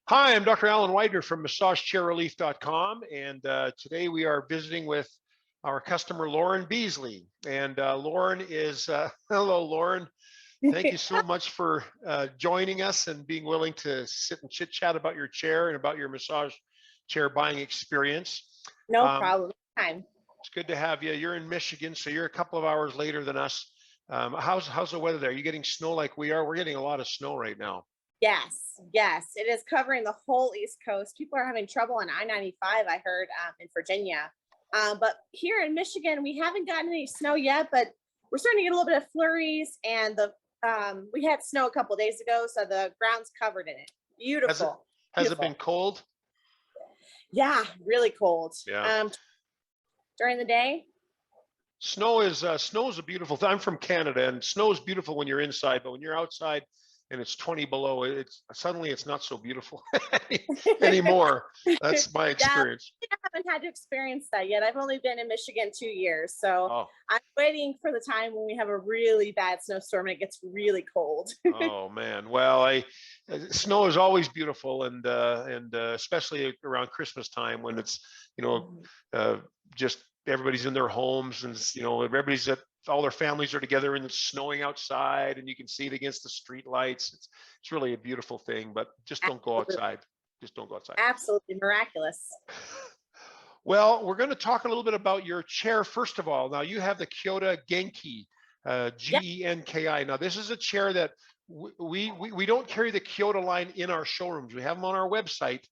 Hi, I'm Dr. Alan Widener from MassageChairRelief.com, and today we are visiting with our customer Lauren Beasley. And Lauren is, hello, Lauren. Thank you so much for joining us and being willing to sit and chit chat about your chair and about your massage chair buying experience. No Um, problem. Time. it's good to have you. You're in Michigan, so you're a couple of hours later than us. How's the weather there? Are you getting snow like we are? We're getting a lot of snow right now. Yes, it is covering the whole East Coast. People are having trouble on I-95, I heard, in Virginia. But here in Michigan, we haven't gotten any snow yet, but we're starting to get a little bit of flurries. And we had snow a couple of days ago, so the ground's covered in it. Has it Beautiful, has it been beautiful. cold? Yeah, really cold. Yeah. During the day. Snow is a beautiful thing. I'm from Canada, and snow is beautiful when you're inside, but when you're outside and it's 20 below, it's not so beautiful anymore. That's my Yeah, experience. I haven't had to experience that yet. I've only been in Michigan 2 years, so Oh, I'm waiting for the time when we have a really bad snowstorm and it gets really cold. oh man. Well, snow is always beautiful, and especially around Christmas time when it's you know Mhm. uh, just everybody's in their homes, and everybody's at all their families are together and it's snowing outside and you can see it against the street lights. It's really a beautiful thing, but just don't go Absolutely, outside. Just don't go outside. absolutely miraculous. Well, we're going to talk a little bit about your chair first of all. Now, you have the Kyoto Genki, Yep. Genki. Now, this is a chair that we don't carry the Kyoto line in our showrooms. We have them on our website.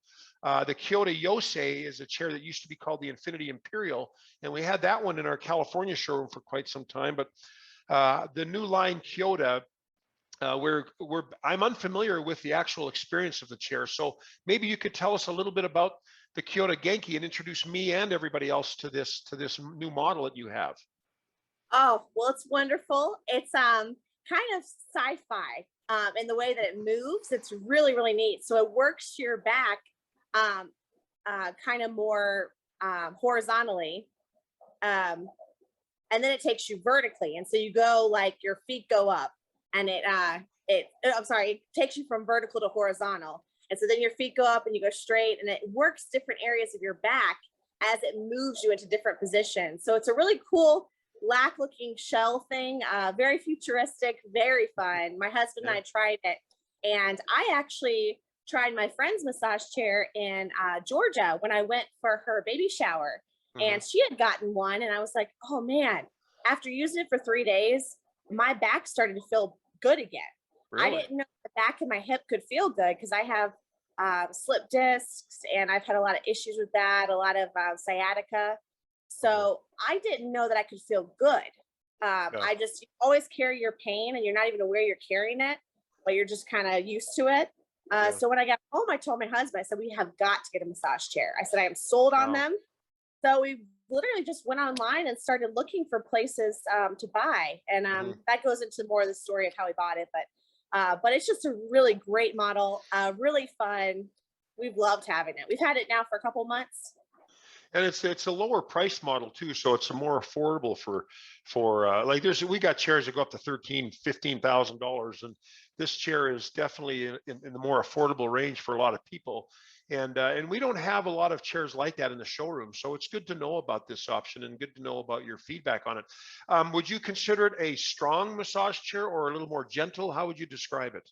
The Kyoto Yosei is a chair that used to be called the Infinity Imperial, and we had that one in our California showroom for quite some time. But the new line Kyoto, I'm unfamiliar with the actual experience of the chair, so maybe you could tell us a little bit about the Kyoto Genki and introduce me and everybody else to this new model that you have. Oh, well, it's wonderful. It's kind of sci-fi in the way that it moves. It's really, really neat. So it works your back um kind of more horizontally. Um and then it takes you vertically. And so you go like your feet go up and I'm sorry, it takes you from vertical to horizontal. And so then your feet go up and you go straight and it works different areas of your back as it moves you into different positions. So it's a really cool black looking shell thing, very futuristic, very fun. My husband and Yeah. I tried it, and I actually tried my friend's massage chair in Georgia when I went for her baby shower. Hmm. And she had gotten one, and I was like, oh man, after using it for 3 days, my back started to feel good again. I Really? didn't know the back of my hip could feel good because I have slip discs and I've had a lot of issues with that, a lot of sciatica. Uh-huh. So I didn't know that I could feel good. Yeah. I just, you always carry your pain and you're not even aware you're carrying it, but you're just kind of used to it. Yeah. So when I got home, I told my husband, I said, we have got to get a massage chair. I said, I am sold on Wow. them. So we literally just went online and started looking for places to buy. And Hmm. that goes into more of the story of how we bought it. But it's just a really great model, really fun. We've loved having it. We've had it now for a couple months. And it's a lower price model too, so it's a more affordable for like we got chairs that go up to $15,000, and this chair is definitely in the more affordable range for a lot of people. And we don't have a lot of chairs like that in the showroom, so it's good to know about this option and good to know about your feedback on it. Would you consider it a strong massage chair or a little more gentle? How would you describe it?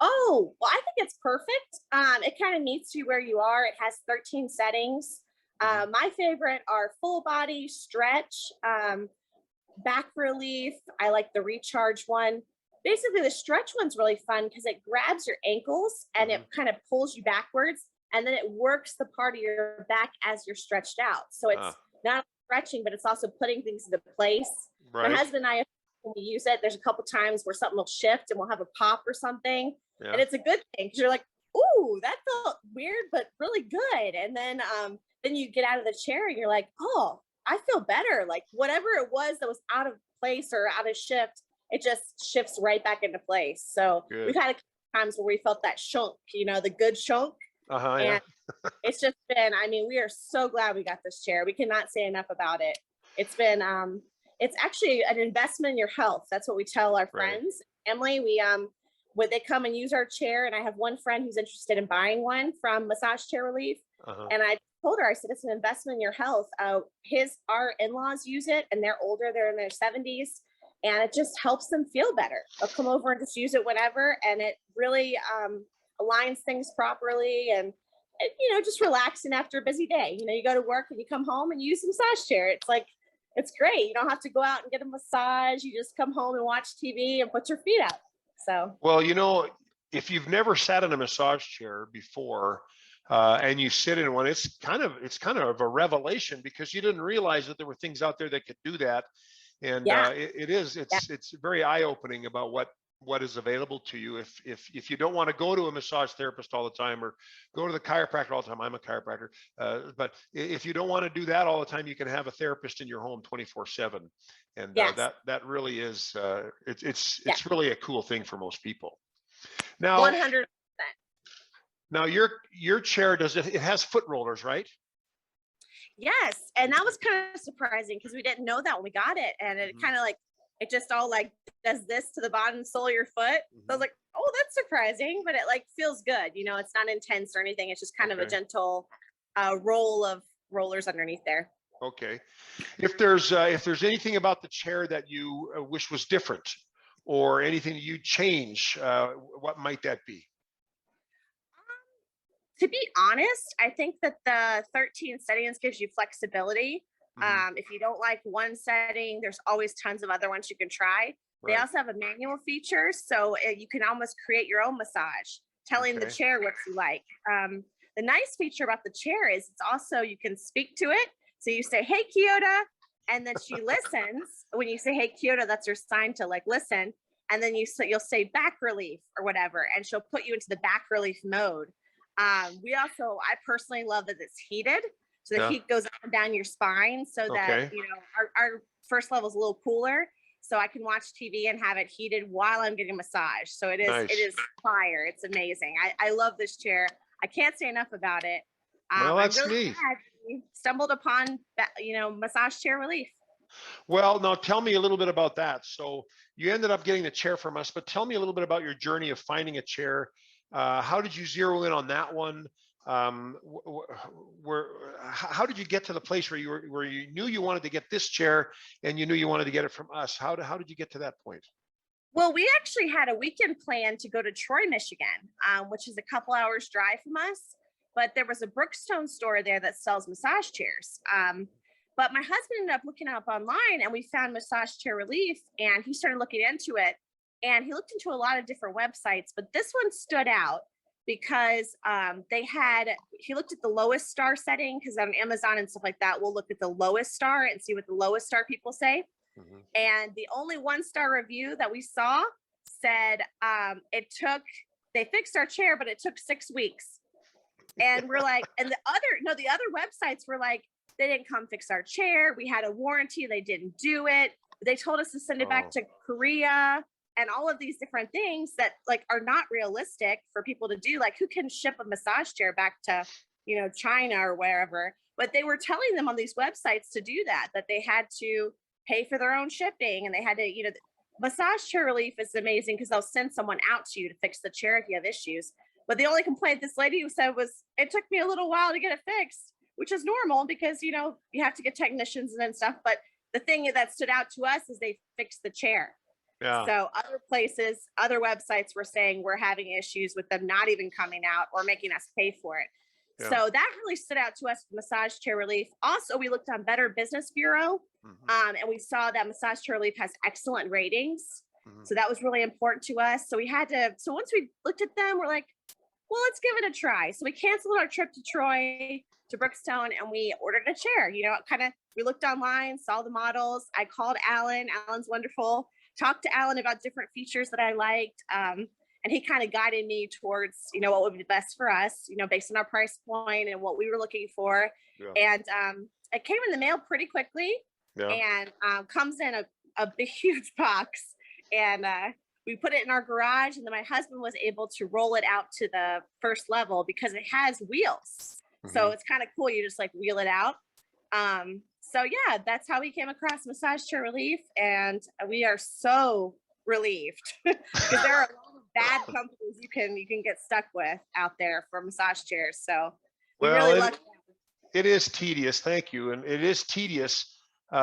Oh, well, I think it's perfect. It kind of meets you where you are. It has 13 settings. Hmm. My favorite are full body, stretch, back relief. I like the recharge one. Basically, the stretch one's really fun because it grabs your ankles and it Hmm. kind of pulls you backwards, and then it works the part of your back as you're stretched out. So it's Ah, not stretching, but it's also putting things into place. My right. husband and I, when we use it, there's a couple times where something will shift and we'll have a pop or something, and Yeah. it's a good thing because you're like, "Ooh, that felt weird, but really good." And then you get out of the chair and you're like, "Oh, I feel better." Like whatever it was that was out of place or out of shift, it just shifts right back into place. So we've Good. had a couple times where we felt that shunk, the good shunk. Uh-huh. Yeah. And it's just been, I mean, we are so glad we got this chair. We cannot say enough about it. It's been it's actually an investment in your health. That's what we tell our Right. friends. Emily, we when they come and use our chair, and I have one friend who's interested in buying one from Massage Chair Relief, Uh-huh. and I told her, I said, it's an investment in your health. Our in-laws use it, and they're older, they're in their 70s, and it just helps them feel better. They'll come over and just use it whenever, and it really aligns things properly, and just relaxing after a busy day. You go to work and you come home and you use a massage chair. It's like, it's great. You don't have to go out and get a massage. You just come home and watch TV and put your feet up. So, Well, if you've never sat in a massage chair before, and you sit in one, it's kind of a revelation, because you didn't realize that there were things out there that could do that. And yeah, it's very eye-opening about what is available to you. If you don't want to go to a massage therapist all the time, or go to the chiropractor all the time, I'm a chiropractor, but if you don't want to do that all the time, you can have a therapist in your home 24/7, and yes, that really is it's yeah, really a cool thing for most people. Now, 100. your chair, it has foot rollers, right? Yes, and that was kind of surprising because we didn't know that when we got it, and it Mhm. kind of like it just all like does this to the bottom sole of your foot. So I was Mhm. like, oh, that's surprising, but it like feels good. It's not intense or anything. It's just kind of a Okay. gentle roll of rollers underneath there. Okay. If there's anything about the chair that you wish was different, or anything you change, what might that be? To be honest, I think that the 13 settings gives you flexibility. Mhm. If you don't like one setting, there's always tons of other ones you can try. They Right. also have a manual feature, so you can almost create your own massage, telling the Okay. chair what you like. The nice feature about the chair is it's also you can speak to it. So you say, "Hey, Kyoto," and then she listens. When you say, "Hey, Kyoto," that's her sign to like listen. And then you'll say back relief or whatever, and she'll put you into the back relief mode. I personally love that it's heated. So the Yeah. heat goes up and down your spine so that, Okay. our first level is a little cooler. So I can watch TV and have it heated while I'm getting a massage. So it Nice. is fire. It's amazing. I love this chair. I can't say enough about it. Well, I'm that's really neat. glad we stumbled upon that, Massage Chair Relief. Well, now tell me a little bit about that. So you ended up getting the chair from us, but tell me a little bit about your journey of finding a chair. How did you zero in on that one? Where, how did you get to the place where you knew you wanted to get this chair, and you knew you wanted to get it from us? How did you get to that point? Well, we actually had a weekend plan to go to Troy, Michigan, which is a couple hours drive from us. But there was a Brookstone store there that sells massage chairs. But my husband ended up looking up online, and we found Massage Chair Relief, and he started looking into it. And he looked into a lot of different websites, but this one stood out because he looked at the lowest star setting, because on Amazon and stuff like that, we'll look at the lowest star and see what the lowest star people say. Mhm. And the only 1-star review that we saw said they fixed our chair, but it took 6 weeks. And we're like, and the other websites were like, they didn't come fix our chair. We had a warranty. They didn't do it. They told us to send it back Oh, to Korea, and all of these different things that like are not realistic for people to do. Like, who can ship a massage chair back to, China or wherever? But they were telling them on these websites to do that they had to pay for their own shipping, and they had to, Massage Chair Relief is amazing because they'll send someone out to you to fix the chair if you have issues. But the only complaint this lady said was, it took me a little while to get it fixed, which is normal because, you have to get technicians and then stuff. But the thing that stood out to us is they fixed the chair. yeah, So other websites were saying we're having issues with them not even coming out or making us pay for it. yeah. So that really stood out to us, Massage Chair Relief. Also, we looked on Better Business Bureau, Mhm. and we saw that Massage Chair Relief has excellent ratings. Mhm. So that was really important to us. So once we looked at them, we're like, well, let's give it a try. So we canceled our trip to Troy, to Brookstone, and we ordered a chair. We looked online, saw the models. I called Alan. Alan's wonderful. Talked to Alan about different features that I liked. And he kind of guided me towards, what would be best for us, based on our price point and what we were looking for. Yeah, And it came in the mail pretty quickly, yeah. and comes in a big, huge box. And we put it in our garage, and then my husband was able to roll it out to the first level because it has wheels. So Mhm. it's kind of cool. You just like wheel it out. So yeah, that's how we came across Massage Chair Relief, and we are so relieved because there are a lot of bad companies you can get stuck with out there for massage chairs. So we Well, really lucky. it is tedious. Thank you. And it is tedious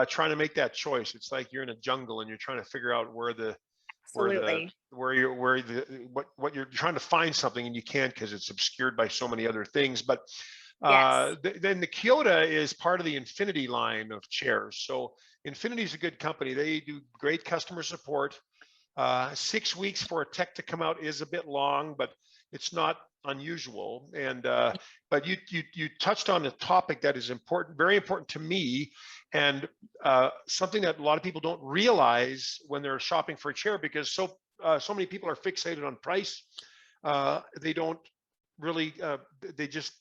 trying to make that choice. It's like you're in a jungle and you're trying to figure out Absolutely. what you're trying to find something and you can't because it's obscured by so many other things. But Yes. then the Kyoto is part of the Infinity line of chairs. So Infinity is a good company. They do great customer support. 6 weeks for a tech to come out is a bit long, but it's not unusual. And but you touched on a topic that is important, very important to me, and something that a lot of people don't realize when they're shopping for a chair, because so many people are fixated on price. They don't really they just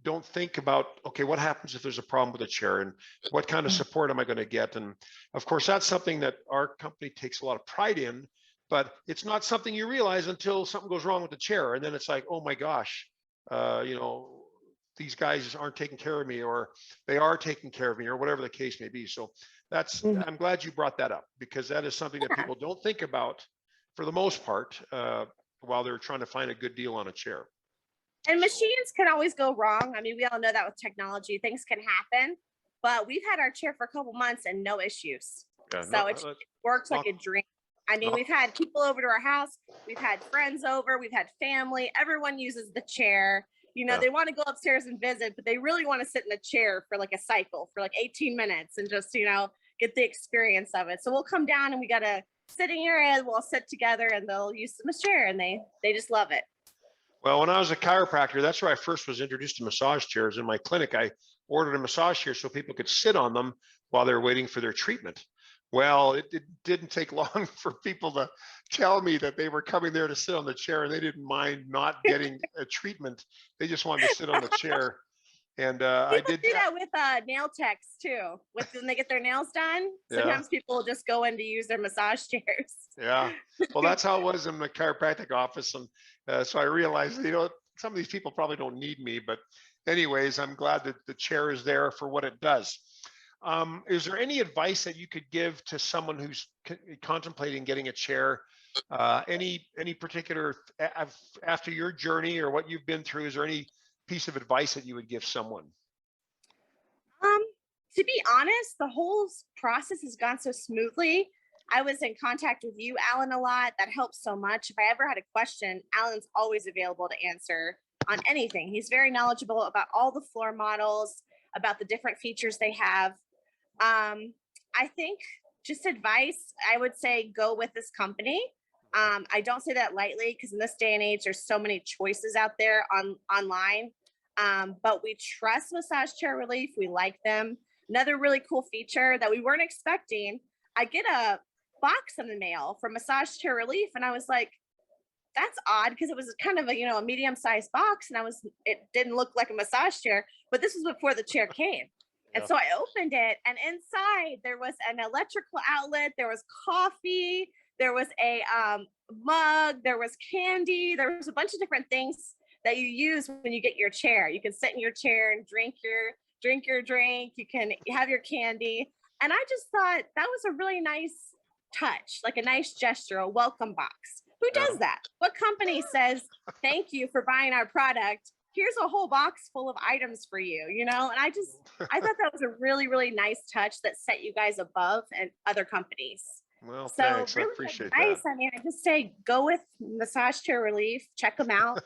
don't think about, okay, what happens if there's a problem with a chair and what kind of support am I going to get? And of course, that's something that our company takes a lot of pride in, but it's not something you realize until something goes wrong with the chair. And then it's like, oh my gosh, you know, these guys aren't taking care of me, or they are taking care of me, or whatever the case may be. So I'm glad you brought that up, because that is something that people don't think about for the most part while they're trying to find a good deal on a chair. And machines can always go wrong. I mean, we all know that with technology, things can happen, but we've had our chair for a couple months and no issues. Yeah, So it works like a dream. I mean, we've had people over to our house, we've had friends over, we've had family, everyone uses the chair. You know, they want to go upstairs and visit, but they really want to sit in a chair for like a cycle for like 18 minutes and just, you know, get the experience of it. So we'll come down and we got a sitting area, we'll sit together and they'll use the chair and they just love it. Well, when I was a chiropractor, that's where I first was introduced to massage chairs. In my clinic, I ordered a massage chair so people could sit on them while they're waiting for their treatment. Well, it didn't take long for people to tell me that they were coming there to sit on the chair and they didn't mind not getting a treatment. They just wanted to sit on the chair. And I did do that with nail techs too. When they get their nails done, sometimes people will just go in to use their massage chairs. Yeah, well, that's how it was in the chiropractic office, and so I realized, you know, some of these people probably don't need me, but anyways, I'm glad that the chair is there for what it does. Is there any advice that you could give to someone who's contemplating getting a chair? Any particular after your journey or what you've been through? Is there any piece of advice that you would give someone? To be honest, the whole process has gone so smoothly. I was in contact with you, Alan, a lot. That helps so much. If I ever had a question, Alan's always available to answer on anything. He's very knowledgeable about all the floor models, about the different features they have. I think just advice, I would say go with this company. I don't say that lightly because in this day and age, there's so many choices out there online. But we trust Massage Chair Relief. We like them. Another really cool feature that we weren't expecting, I get a box in the mail from Massage Chair Relief, and I was like, that's odd, because it was kind of a, you know, a medium-sized box, and it didn't look like a massage chair, but this was before the chair came. And so I opened it, and inside there was an electrical outlet, there was coffee, there was a mug, there was candy, there was a bunch of different things that you use when you get your chair. You can sit in your chair and drink your drink, you can have your candy. And I just thought that was a really nice touch, like a nice gesture, a welcome box. Who does that? What company says, thank you for buying our product, here's a whole box full of items for you, you know? And I thought that was a really, really nice touch that set you guys above and other companies. Well, so thanks. really I appreciate advice, that. I mean, I just say go with Massage Chair Relief, check them out.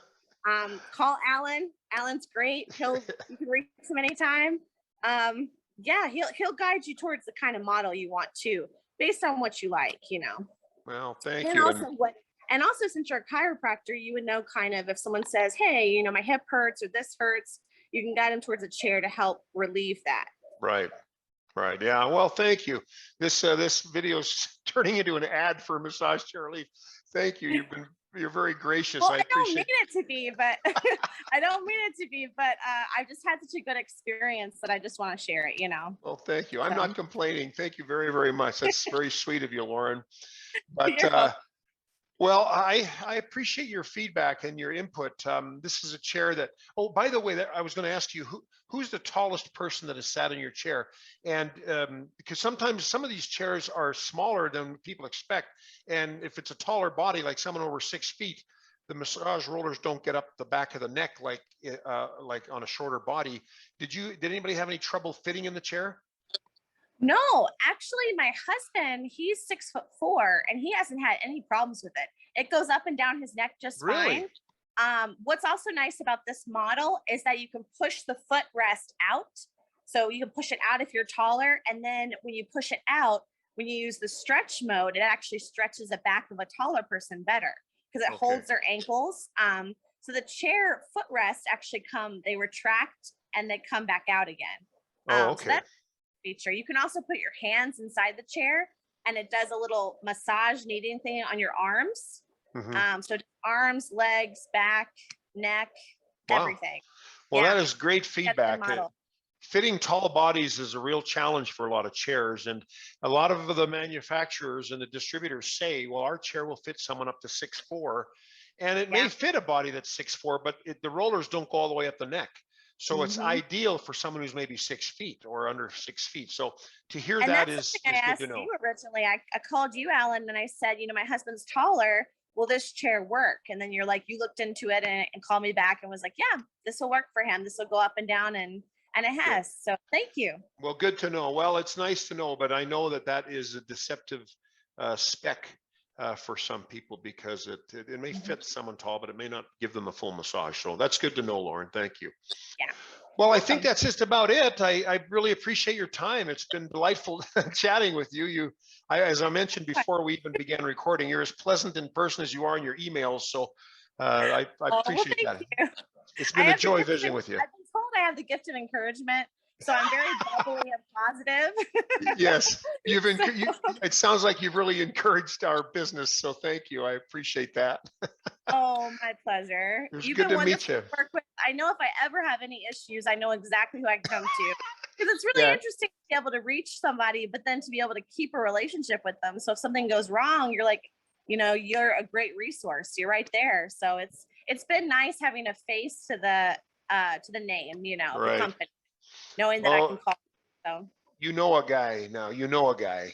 Call Alan. Alan's great. You can reach him anytime. Yeah, he'll guide you towards the kind of model you want too, based on what you like, you know. Well, thank And you. also since you're a chiropractor, you would know kind of if someone says, hey, you know, my hip hurts or this hurts, you can guide them towards a chair to help relieve that. Right. Right. Yeah. Well, thank you. This video is turning into an ad for Massage Chair Relief. Thank you. You're very gracious. Well, I don't mean it to be, but I don't mean it to be, but I've just had such a good experience that I just want to share it, you know. Well, thank you. I'm not complaining. Thank you very, very much. That's very sweet of you, Lauren. But Well, I appreciate your feedback and your input. This is a chair that, oh, by the way, that I was going to ask you, who's the tallest person that has sat in your chair? And because sometimes some of these chairs are smaller than people expect. And if it's a taller body, like someone over 6 feet, the massage rollers don't get up the back of the neck like on a shorter body. Did anybody have any trouble fitting in the chair? No, actually, my husband, he's 6'4" and he hasn't had any problems with it. It goes up and down his neck just Really? fine. What's also nice about this model is that you can push the footrest out. So you can push it out if you're taller. And then when you push it out, when you use the stretch mode, it actually stretches the back of a taller person better because it Okay. holds their ankles. So the chair footrest actually they retract and they come back out again. Oh, So okay. that's feature. You can also put your hands inside the chair and it does a little massage kneading thing on your arms. Hmm. So arms, legs, back, neck, Wow. everything. Well, Yeah, that is great that's the feedback. model. Fitting tall bodies is a real challenge for a lot of chairs. And a lot of the manufacturers and the distributors say, well, our chair will fit someone up to 6'4". And it may Yeah. fit a body that's 6'4", but the rollers don't go all the way up the neck. So it's Hmm. ideal for someone who's maybe 6 feet or under 6 feet. So to hear And that that's something I is good to asked you know. originally. I called you, Alan, and I said, my husband's taller. Will this chair work? And then you're like, you looked into it and called me back and was like, yeah, this will work for him. This will go up and down and it Good. has. So thank you. Well, good to know. Well, it's nice to know, but I know that that is a deceptive spec for some people because it may Mhm. fit someone tall, but it may not give them a full massage. So that's good to know, Lauren. Thank you. Yeah. Well, I think Welcome. that's just about it. I really appreciate your time. It's been delightful chatting with you. As I mentioned before we even began recording, you're as pleasant in person as you are in your emails. So I Oh, well, appreciate thank that. you. It's I been a have the joy gift visiting with you. I've been told I have the gift of encouragement. So I'm very bubbly and positive. Yes, So, it sounds like you've really encouraged our business. So thank you. I appreciate that. oh, my pleasure. It was You've good been to meet wonderful you. to work with. I know if I ever have any issues, I know exactly who I can come to. Because it's really Yeah. interesting to be able to reach somebody, but then to be able to keep a relationship with them. So if something goes wrong, you're like, you're a great resource. You're right there. So it's been nice having a face to the name, the Right. company, knowing that I can Well, call. So you know a guy now. You know a guy.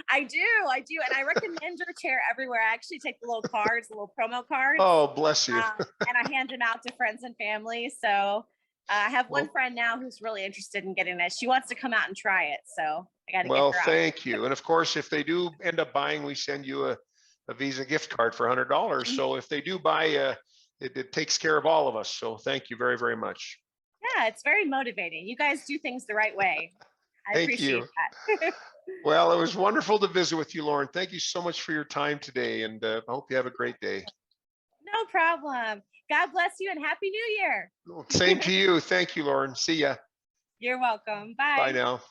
I do, and I recommend your chair everywhere. I actually take the little cards, the little promo cards, Oh, bless you. and I hand them out to friends and family. So I have one Well, friend now who's really interested in getting it. She wants to come out and try it, so I got to get well, her out. thank you. And of course, if they do end up buying, we send you a Visa gift card for $100. So if they do buy, it takes care of all of us. So thank you very, very much. Yeah, it's very motivating. You guys do things the right way. I Thank appreciate you. that. Well, it was wonderful to visit with you, Lauren. Thank you so much for your time today. And I hope you have a great day. No problem. God bless you and Happy New Year. Same to you. Thank you, Lauren. See ya. You're welcome. Bye Bye. now.